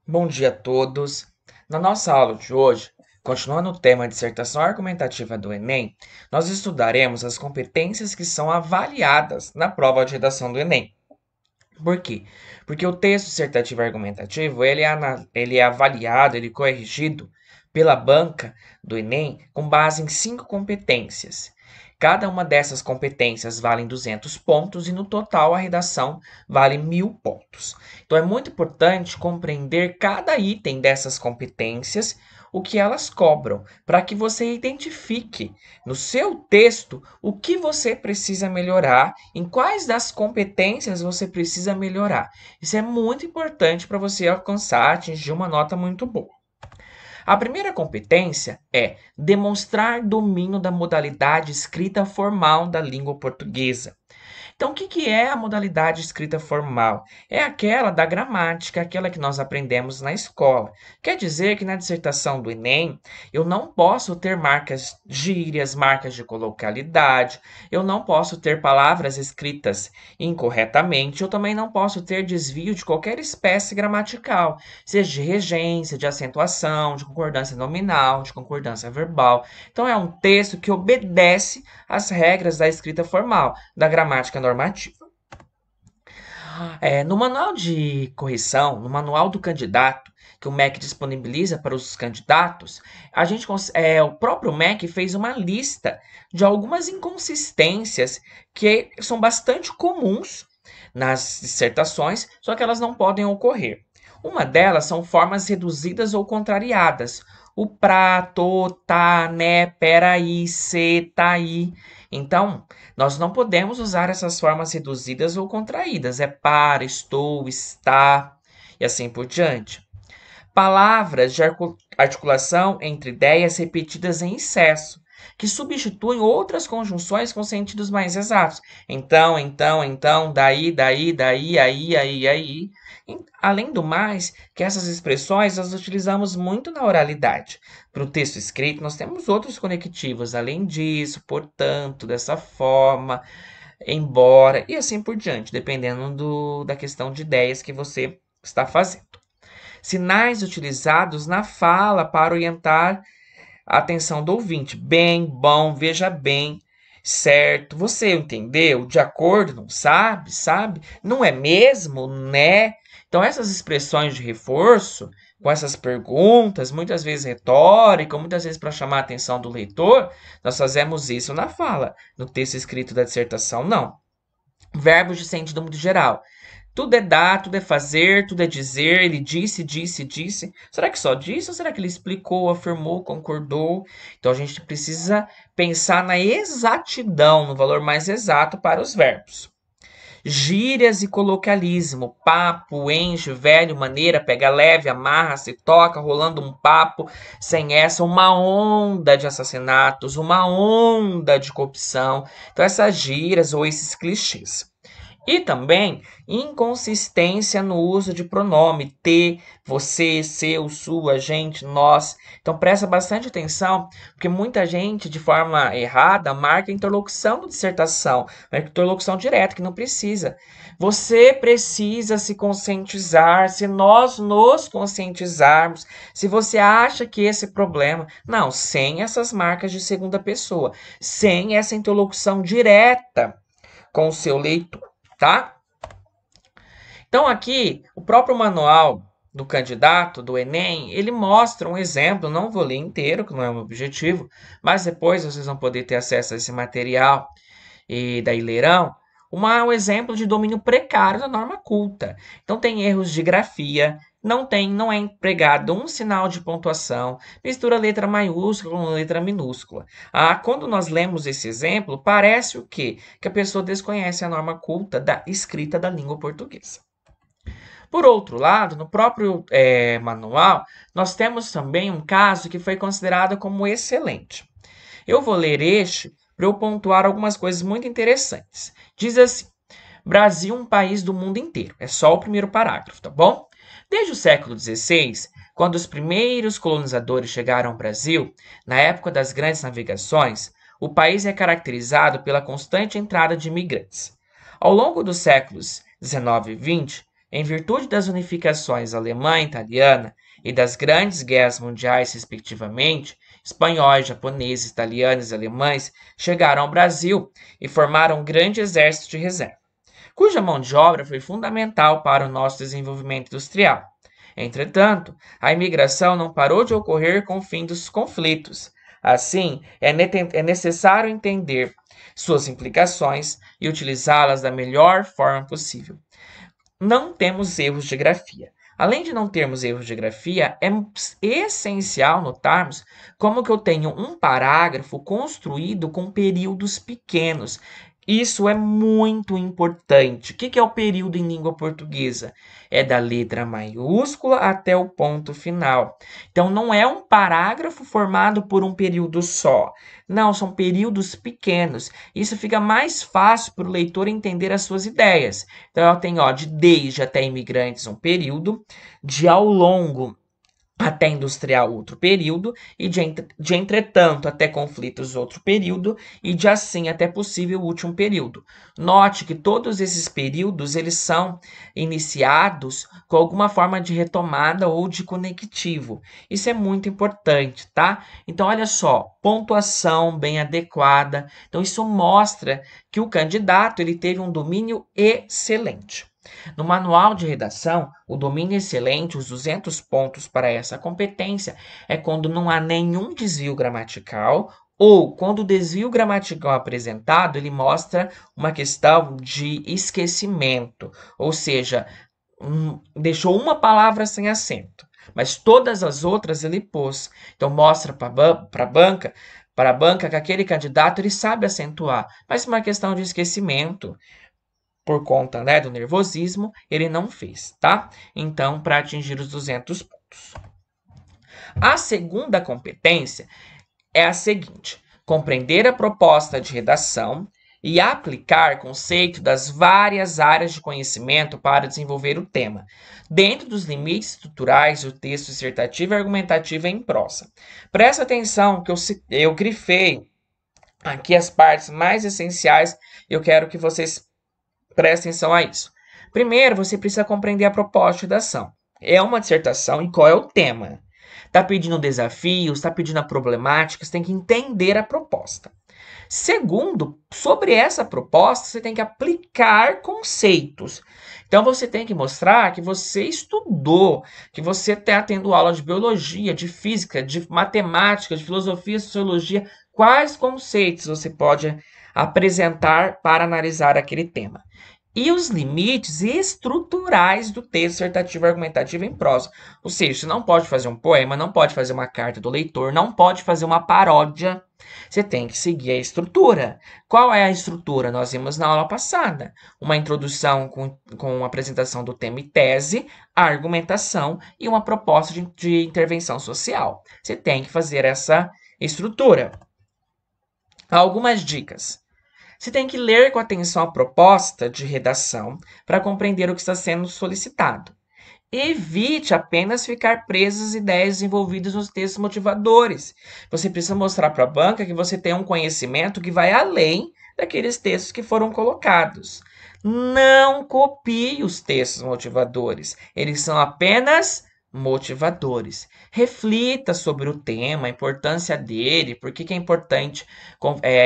Bom dia a todos. Na nossa aula de hoje, continuando o tema dissertação argumentativa do Enem, nós estudaremos as competências que são avaliadas na prova de redação do Enem. Por quê? Porque o texto dissertativo argumentativo, ele é avaliado, ele é corrigido pela banca do Enem com base em 5 competências. Cada uma dessas competências vale 200 pontos e no total a redação vale 1000 pontos. Então é muito importante compreender cada item dessas competências, o que elas cobram, para que você identifique no seu texto o que você precisa melhorar, em quais das competências você precisa melhorar. Isso é muito importante para você alcançar, atingir uma nota muito boa. A primeira competência é demonstrar domínio da modalidade escrita formal da língua portuguesa. Então, o que é a modalidade escrita formal? É aquela da gramática, aquela que nós aprendemos na escola. Quer dizer que na dissertação do Enem, eu não posso ter marcas gírias, marcas de coloquialidade, eu não posso ter palavras escritas incorretamente, eu também não posso ter desvio de qualquer espécie gramatical, seja de regência, de acentuação, de concordância nominal, de concordância verbal. Então, é um texto que obedece às regras da escrita formal, da gramática normativa. No manual de correção, no manual do candidato, que o MEC disponibiliza para os candidatos, o próprio MEC fez uma lista de algumas inconsistências que são bastante comuns nas dissertações, só que elas não podem ocorrer. Uma delas são formas reduzidas ou contrariadas. O pra, tô, tá, né, peraí, cê, tá aí. Então, nós não podemos usar essas formas reduzidas ou contraídas. É para, estou, está e assim por diante. Palavras de articulação entre ideias repetidas em excesso, que substituem outras conjunções com sentidos mais exatos. Então, daí, aí. Além do mais, que essas expressões nós utilizamos muito na oralidade. Para o texto escrito, nós temos outros conectivos, além disso, portanto, dessa forma, embora, e assim por diante, dependendo da questão de ideias que você está fazendo. Sinais utilizados na fala para orientar a atenção do ouvinte. Bem, bom, veja bem, certo. Você entendeu? De acordo, não sabe? Sabe? Não é mesmo, né? Então, essas expressões de reforço, com essas perguntas, muitas vezes retórica, muitas vezes para chamar a atenção do leitor, nós fazemos isso na fala. No texto escrito da dissertação, não. Verbos de sentido muito geral. Tudo é dar, tudo é fazer, tudo é dizer. Ele disse. Será que só disse ou será que ele explicou, afirmou, concordou? Então a gente precisa pensar na exatidão, no valor mais exato para os verbos. Gírias e coloquialismo, papo, enche, velho, maneira, pega leve, amarra, se toca, rolando um papo, sem essa, uma onda de assassinatos, uma onda de corrupção. Então essas gírias ou esses clichês. E também inconsistência no uso de pronome te, você, seu, sua, gente, nós. Então presta bastante atenção, porque muita gente, de forma errada, marca interlocução de dissertação, marca interlocução direta, que não precisa. Você precisa se conscientizar, se nós nos conscientizarmos, se você acha que esse problema. Não, sem essas marcas de segunda pessoa, sem essa interlocução direta com o seu leitor, tá? Então aqui, o próprio manual do candidato do Enem, ele mostra um exemplo, não vou ler inteiro, que não é o meu objetivo, mas depois vocês vão poder ter acesso a esse material e daí lerão, um exemplo de domínio precário da norma culta. Então tem erros de grafia, não é empregado um sinal de pontuação, mistura letra maiúscula com letra minúscula. Quando nós lemos esse exemplo, parece o quê? Que a pessoa desconhece a norma culta da escrita da língua portuguesa. Por outro lado, no próprio manual, nós temos também um caso que foi considerado como excelente. Eu vou ler este para eu pontuar algumas coisas muito interessantes. Diz assim: Brasil, um país do mundo inteiro. É só o primeiro parágrafo, tá bom? Desde o século XVI, quando os primeiros colonizadores chegaram ao Brasil, na época das grandes navegações, o país é caracterizado pela constante entrada de imigrantes. Ao longo dos séculos XIX e XX, Em virtude das unificações alemã e italiana e das grandes guerras mundiais, respectivamente, espanhóis, japoneses, italianos e alemães chegaram ao Brasil e formaram um grande exército de reserva, cuja mão de obra foi fundamental para o nosso desenvolvimento industrial. Entretanto, a imigração não parou de ocorrer com o fim dos conflitos. Assim, é necessário entender suas implicações e utilizá-las da melhor forma possível. Não temos erros de grafia. Além de não termos erros de grafia, é essencial notarmos como que eu tenho um parágrafo construído com períodos pequenos. Isso é muito importante. O que é o período em língua portuguesa? É da letra maiúscula até o ponto final. Então, não é um parágrafo formado por um período só. Não, são períodos pequenos. Isso fica mais fácil para o leitor entender as suas ideias. Então, eu tenho de desde até imigrantes um período, de ao longo até industrial outro período, e de entretanto até conflitos outro período, e de assim até possível último período. Note que todos esses períodos eles são iniciados com alguma forma de retomada ou de conectivo. Isso é muito importante, tá? Então olha só, pontuação bem adequada. Então isso mostra que o candidato ele teve um domínio excelente. No manual de redação, o domínio excelente, os 200 pontos para essa competência, é quando não há nenhum desvio gramatical ou quando o desvio gramatical apresentado, ele mostra uma questão de esquecimento, ou seja, deixou uma palavra sem acento, mas todas as outras ele pôs. Então mostra para a banca que aquele candidato ele sabe acentuar, mas uma questão de esquecimento por conta, né, do nervosismo, ele não fez, tá? Então, para atingir os 200 pontos. A segunda competência é a seguinte: compreender a proposta de redação e aplicar conceito das várias áreas de conhecimento para desenvolver o tema, dentro dos limites estruturais do texto dissertativo e argumentativo em prosa. Presta atenção que eu grifei aqui as partes mais essenciais, eu quero que vocês prestem atenção a isso. Primeiro, você precisa compreender a proposta de redação. É uma dissertação e qual é o tema? Está pedindo desafios, está pedindo a problemática, você tem que entender a proposta. Segundo, sobre essa proposta, você tem que aplicar conceitos. Então, você tem que mostrar que você estudou, que você está tendo aula de biologia, de física, de matemática, de filosofia, sociologia. Quais conceitos você pode apresentar para analisar aquele tema? E os limites estruturais do texto dissertativo argumentativo em prosa. Ou seja, você não pode fazer um poema, não pode fazer uma carta do leitor, não pode fazer uma paródia. Você tem que seguir a estrutura. Qual é a estrutura? Nós vimos na aula passada. Uma introdução com a apresentação do tema e tese, a argumentação e uma proposta de intervenção social. Você tem que fazer essa estrutura. Algumas dicas. Você tem que ler com atenção a proposta de redação para compreender o que está sendo solicitado. Evite apenas ficar preso às ideias envolvidas nos textos motivadores. Você precisa mostrar para a banca que você tem um conhecimento que vai além daqueles textos que foram colocados. Não copie os textos motivadores. Eles são apenas motivadores. Reflita sobre o tema, a importância dele, por que é importante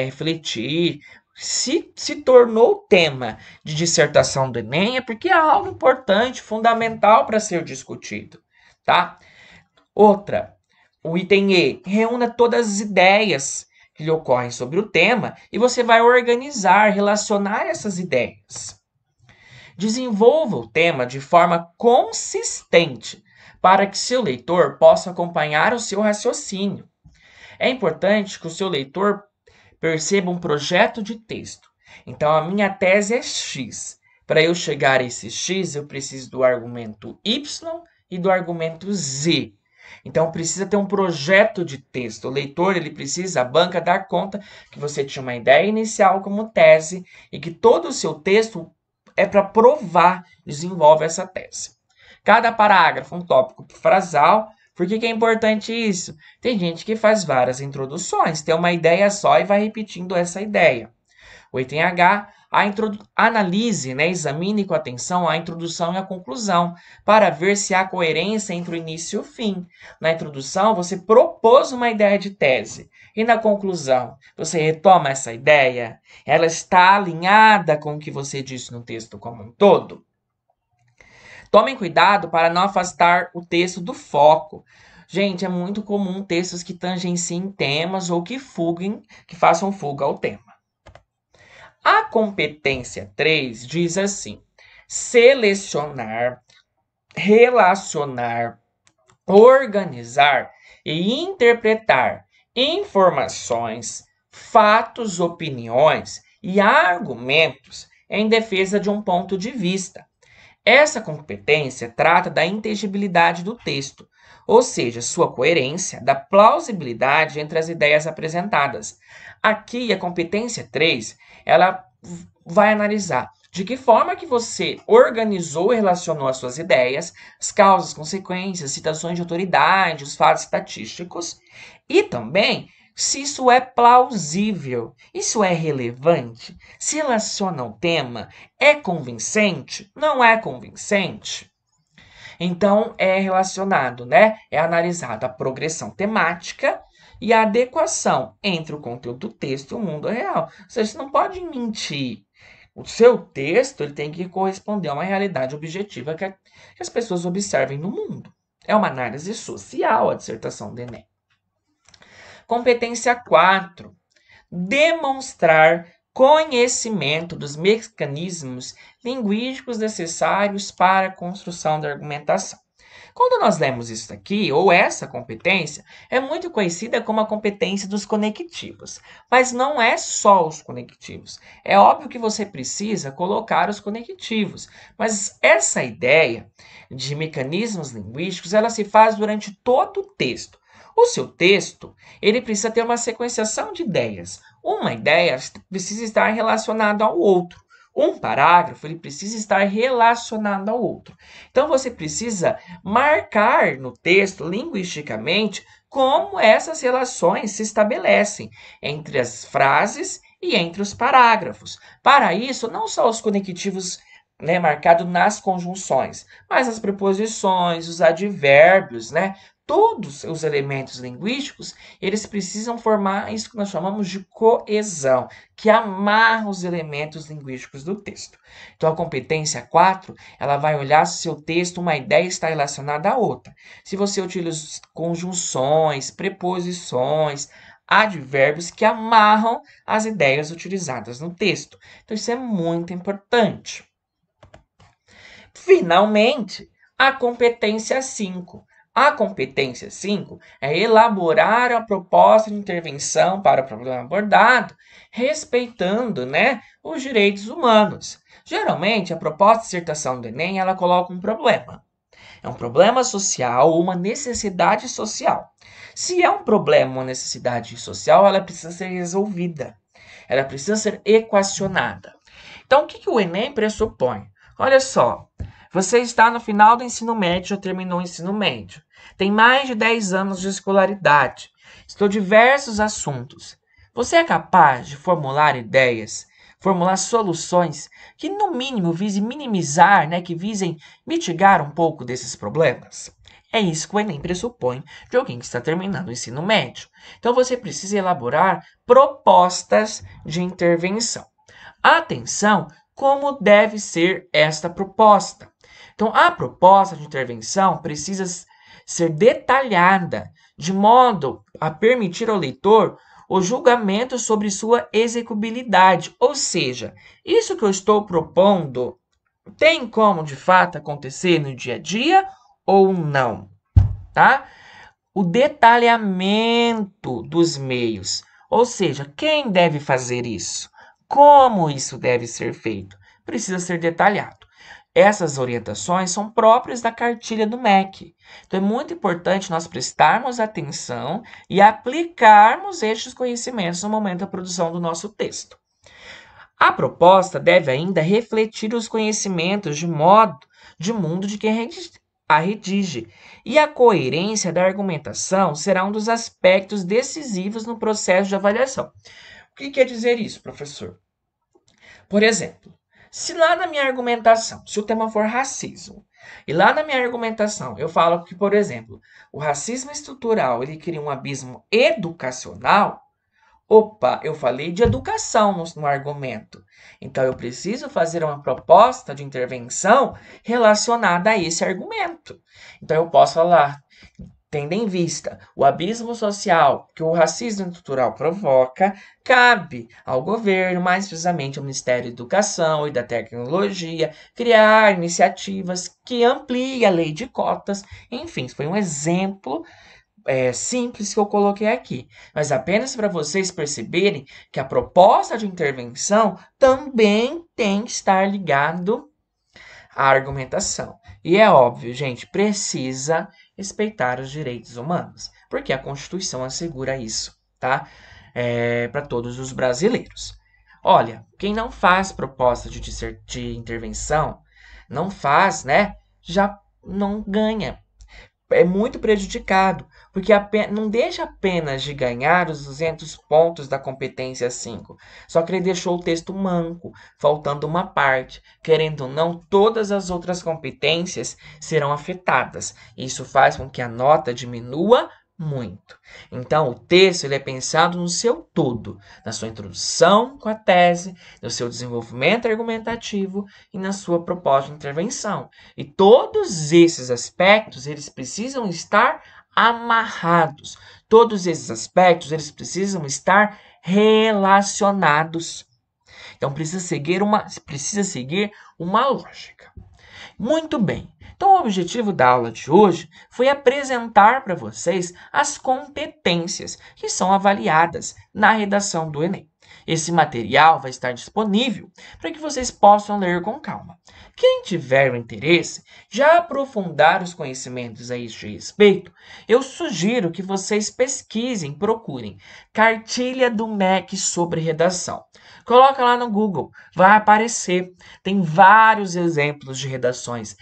refletir. Se tornou tema de dissertação do Enem, é porque é algo importante, fundamental para ser discutido, tá? Outra, o item E, reúna todas as ideias que lhe ocorrem sobre o tema e você vai organizar, relacionar essas ideias. Desenvolva o tema de forma consistente para que seu leitor possa acompanhar o seu raciocínio. É importante que o seu leitor perceba um projeto de texto. Então, a minha tese é X. Para eu chegar a esse X, eu preciso do argumento Y e do argumento Z. Então, precisa ter um projeto de texto. O leitor, ele precisa, a banca, dar conta que você tinha uma ideia inicial como tese e que todo o seu texto é para provar, desenvolve essa tese. Cada parágrafo, um tópico frasal. Por que é importante isso? Tem gente que faz várias introduções, tem uma ideia só e vai repetindo essa ideia. O item H, analise, né, examine com atenção a introdução e a conclusão, para ver se há coerência entre o início e o fim. Na introdução, você propôs uma ideia de tese, e na conclusão, você retoma essa ideia? Ela está alinhada com o que você disse no texto como um todo? Tomem cuidado para não afastar o texto do foco. Gente, é muito comum textos que tangenciem temas ou que façam fuga ao tema. A competência 3 diz assim: selecionar, relacionar, organizar e interpretar informações, fatos, opiniões e argumentos em defesa de um ponto de vista. Essa competência trata da inteligibilidade do texto, ou seja, sua coerência, da plausibilidade entre as ideias apresentadas. Aqui, a competência 3, ela vai analisar de que forma que você organizou e relacionou as suas ideias, as causas, consequências, citações de autoridade, os fatos estatísticos, e também se isso é plausível, isso é relevante, se relaciona ao tema, é convincente, não é convincente. Então, é relacionado, né? É analisada a progressão temática e a adequação entre o conteúdo do texto e o mundo real. Ou seja, você não pode mentir. O seu texto ele tem que corresponder a uma realidade objetiva que as pessoas observem no mundo. É uma análise social a dissertação do Enem. Competência 4. Demonstrar conhecimento dos mecanismos linguísticos necessários para a construção da argumentação. Quando nós lemos isso aqui, ou essa competência, é muito conhecida como a competência dos conectivos. Mas não é só os conectivos. É óbvio que você precisa colocar os conectivos. Mas essa ideia de mecanismos linguísticos, ela se faz durante todo o texto. O seu texto, ele precisa ter uma sequenciação de ideias. Uma ideia precisa estar relacionada ao outro. Um parágrafo, ele precisa estar relacionado ao outro. Então, você precisa marcar no texto, linguisticamente, como essas relações se estabelecem entre as frases e entre os parágrafos. Para isso, não só os conectivos, né, marcados nas conjunções, mas as preposições, os advérbios, né? Todos os elementos linguísticos, eles precisam formar isso que nós chamamos de coesão, que amarra os elementos linguísticos do texto. Então, a competência 4, ela vai olhar se o seu texto, uma ideia está relacionada à outra. Se você utiliza conjunções, preposições, advérbios que amarram as ideias utilizadas no texto. Então, isso é muito importante. Finalmente, a competência 5. A competência 5 é elaborar a proposta de intervenção para o problema abordado, respeitando, né, os direitos humanos. Geralmente, a proposta de dissertação do Enem, ela coloca um problema. É um problema social ou uma necessidade social. Se é um problema, uma necessidade social, ela precisa ser resolvida. Ela precisa ser equacionada. Então, o que o Enem pressupõe? Olha só, você está no final do ensino médio, já terminou o ensino médio. Tem mais de 10 anos de escolaridade. Estudou diversos assuntos. Você é capaz de formular ideias, formular soluções que, no mínimo, visem minimizar, né, que visem mitigar um pouco desses problemas? É isso que o Enem pressupõe de alguém que está terminando o ensino médio. Então, você precisa elaborar propostas de intervenção. Atenção, como deve ser esta proposta? Então, a proposta de intervenção precisa ser detalhada, de modo a permitir ao leitor o julgamento sobre sua execuibilidade. Ou seja, isso que eu estou propondo tem como de fato acontecer no dia a dia ou não, tá? O detalhamento dos meios, ou seja, quem deve fazer isso? Como isso deve ser feito? Precisa ser detalhado. Essas orientações são próprias da cartilha do MEC. Então, é muito importante nós prestarmos atenção e aplicarmos estes conhecimentos no momento da produção do nosso texto. A proposta deve ainda refletir os conhecimentos de mundo de quem a redige, e a coerência da argumentação será um dos aspectos decisivos no processo de avaliação. O que quer dizer isso, professor? Por exemplo, se lá na minha argumentação, se o tema for racismo, e lá na minha argumentação eu falo que, por exemplo, o racismo estrutural ele cria um abismo educacional, opa, eu falei de educação no argumento. Então eu preciso fazer uma proposta de intervenção relacionada a esse argumento. Então eu posso falar, tendo em vista o abismo social que o racismo estrutural provoca, cabe ao governo, mais precisamente ao Ministério da Educação e da Tecnologia, criar iniciativas que ampliem a lei de cotas. Enfim, foi um exemplo simples que eu coloquei aqui, mas apenas para vocês perceberem que a proposta de intervenção também tem que estar ligado à argumentação. E é óbvio, gente, precisa respeitar os direitos humanos, porque a Constituição assegura isso, tá? Para todos os brasileiros. Olha, quem não faz proposta de intervenção, não faz, né? Já não ganha, é muito prejudicado, porque não deixa apenas de ganhar os 200 pontos da competência 5, só que ele deixou o texto manco, faltando uma parte. Querendo ou não, todas as outras competências serão afetadas. Isso faz com que a nota diminua muito. Então, o texto ele é pensado no seu todo, na sua introdução com a tese, no seu desenvolvimento argumentativo e na sua proposta de intervenção. E todos esses aspectos, eles precisam estar amarrados. Todos esses aspectos, eles precisam estar relacionados. Então, precisa seguir uma lógica. Muito bem. Então, o objetivo da aula de hoje foi apresentar para vocês as competências que são avaliadas na redação do Enem. Esse material vai estar disponível para que vocês possam ler com calma. Quem tiver o interesse de aprofundar os conhecimentos a este respeito, eu sugiro que vocês pesquisem, procurem Cartilha do MEC sobre redação. Coloca lá no Google, vai aparecer. Tem vários exemplos de redações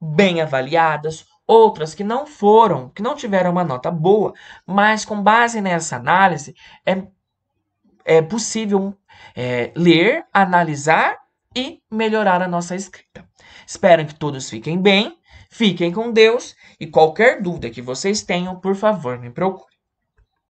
bem avaliadas, outras que não tiveram uma nota boa, mas com base nessa análise é possível ler, analisar e melhorar a nossa escrita. Espero que todos fiquem bem, fiquem com Deus e qualquer dúvida que vocês tenham, por favor, me procure.